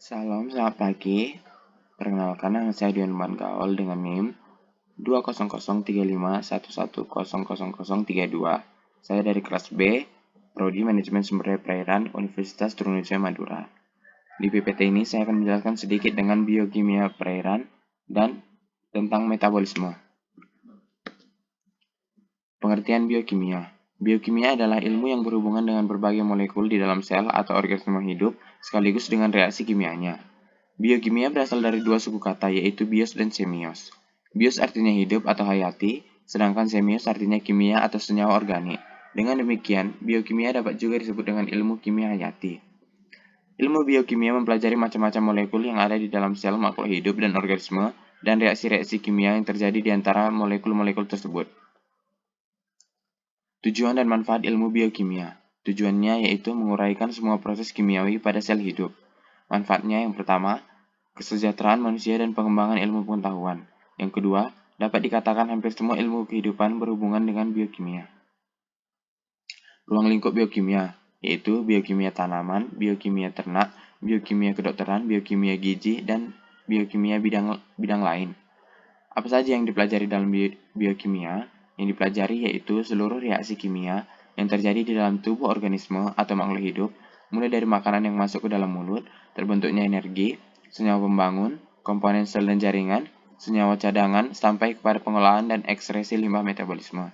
Salam, selamat pagi. Perkenalkan, nama saya Dion Gaul dengan NIM 2003511000032. Saya dari kelas B, Prodi Manajemen Sumber Daya Perairan, Universitas Trunojoyo Madura. Di PPT ini saya akan menjelaskan sedikit dengan biokimia perairan dan tentang metabolisme. Pengertian biokimia. Biokimia adalah ilmu yang berhubungan dengan berbagai molekul di dalam sel atau organisme hidup sekaligus dengan reaksi kimianya. Biokimia berasal dari dua suku kata, yaitu bios dan semios. Bios artinya hidup atau hayati, sedangkan semios artinya kimia atau senyawa organik. Dengan demikian, biokimia dapat juga disebut dengan ilmu kimia hayati. Ilmu biokimia mempelajari macam-macam molekul yang ada di dalam sel makhluk hidup dan organisme, dan reaksi-reaksi kimia yang terjadi di antara molekul-molekul tersebut. Tujuan dan manfaat ilmu biokimia. Tujuannya yaitu menguraikan semua proses kimiawi pada sel hidup. Manfaatnya yang pertama, kesejahteraan manusia dan pengembangan ilmu pengetahuan. Yang kedua, dapat dikatakan hampir semua ilmu kehidupan berhubungan dengan biokimia. Ruang lingkup biokimia, yaitu biokimia tanaman, biokimia ternak, biokimia kedokteran, biokimia gizi, dan biokimia bidang lain. Apa saja yang dipelajari dalam biokimia? Yang dipelajari yaitu seluruh reaksi kimia yang terjadi di dalam tubuh organisme atau makhluk hidup, mulai dari makanan yang masuk ke dalam mulut, terbentuknya energi, senyawa pembangun, komponen sel dan jaringan, senyawa cadangan, sampai kepada pengolahan dan ekskresi limbah metabolisme.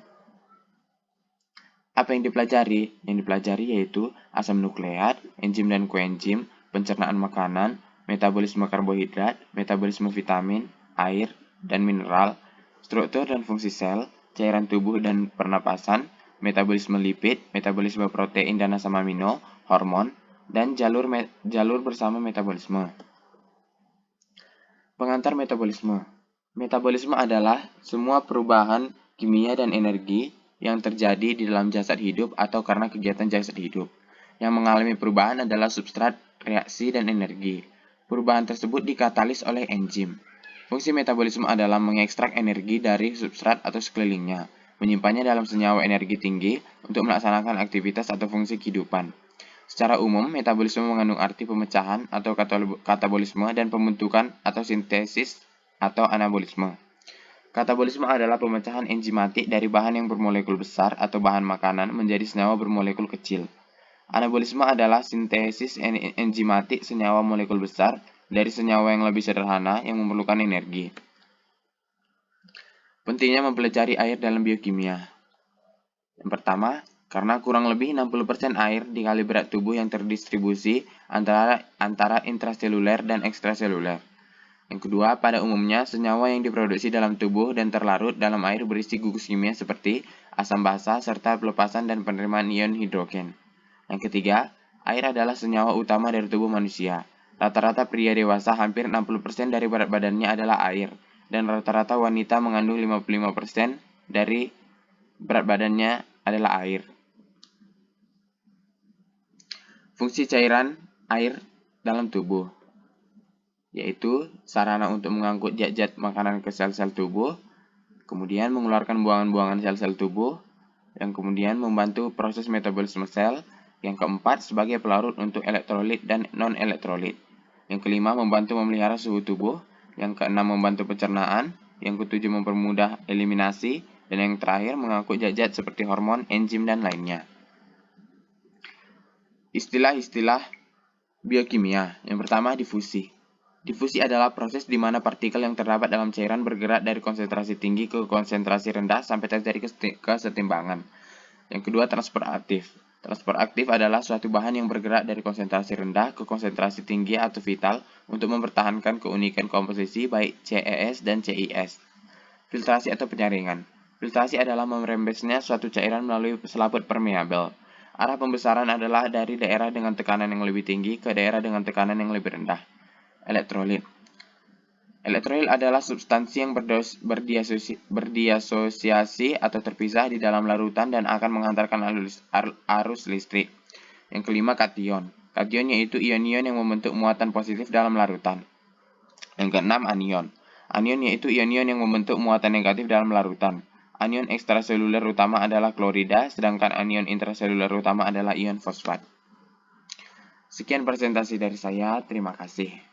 Apa yang dipelajari? Yang dipelajari yaitu asam nukleat, enzim dan koenzim, pencernaan makanan, metabolisme karbohidrat, metabolisme vitamin, air, dan mineral, struktur dan fungsi sel, cairan tubuh dan pernapasan, metabolisme lipid, metabolisme protein dan asam amino, hormon, dan jalur bersama metabolisme. Pengantar metabolisme. Metabolisme adalah semua perubahan kimia dan energi yang terjadi di dalam jasad hidup atau karena kegiatan jasad hidup. Yang mengalami perubahan adalah substrat, reaksi, dan energi. Perubahan tersebut dikatalis oleh enzim. Fungsi metabolisme adalah mengekstrak energi dari substrat atau sekelilingnya, menyimpannya dalam senyawa energi tinggi untuk melaksanakan aktivitas atau fungsi kehidupan. Secara umum, metabolisme mengandung arti pemecahan atau katabolisme dan pembentukan atau sintesis atau anabolisme. Katabolisme adalah pemecahan enzimatik dari bahan yang bermolekul besar atau bahan makanan menjadi senyawa bermolekul kecil. Anabolisme adalah sintesis enzimatik senyawa molekul besar dari senyawa yang lebih sederhana yang memerlukan energi. Pentingnya mempelajari air dalam biokimia. Yang pertama, karena kurang lebih 60% air dikali berat tubuh yang terdistribusi antara intraseluler dan ekstraseluler. Yang kedua, pada umumnya senyawa yang diproduksi dalam tubuh dan terlarut dalam air berisi gugus kimia seperti asam basa serta pelepasan dan penerimaan ion hidrogen. Yang ketiga, air adalah senyawa utama dari tubuh manusia. Rata-rata pria dewasa hampir 60% dari berat badannya adalah air, dan rata-rata wanita mengandung 55% dari berat badannya adalah air. Fungsi cairan air dalam tubuh, yaitu sarana untuk mengangkut zat-zat makanan ke sel-sel tubuh, kemudian mengeluarkan buangan-buangan sel-sel tubuh, yang kemudian membantu proses metabolisme sel, yang keempat sebagai pelarut untuk elektrolit dan non-elektrolit, yang kelima membantu memelihara suhu tubuh, yang keenam membantu pencernaan, yang ketujuh mempermudah eliminasi, dan yang terakhir mengangkut zat-zat seperti hormon, enzim, dan lainnya. Istilah-istilah biokimia. Yang pertama, difusi. Difusi adalah proses di mana partikel yang terdapat dalam cairan bergerak dari konsentrasi tinggi ke konsentrasi rendah sampai terjadi kesetimbangan. Yang kedua, transport aktif. Transport aktif adalah suatu bahan yang bergerak dari konsentrasi rendah ke konsentrasi tinggi atau vital untuk mempertahankan keunikan komposisi baik CES dan CIS. Filtrasi atau penyaringan. Filtrasi adalah merembesnya suatu cairan melalui selaput permeabel. Arah pembesaran adalah dari daerah dengan tekanan yang lebih tinggi ke daerah dengan tekanan yang lebih rendah. Elektrolit. Elektrolit adalah substansi yang berdiasosiasi atau terpisah di dalam larutan dan akan mengantarkan arus listrik. Yang kelima, kation. Kation yaitu ion-ion yang membentuk muatan positif dalam larutan. Yang keenam, anion. Anion yaitu ion-ion yang membentuk muatan negatif dalam larutan. Anion ekstraseluler utama adalah klorida, sedangkan anion intraseluler utama adalah ion fosfat. Sekian presentasi dari saya, terima kasih.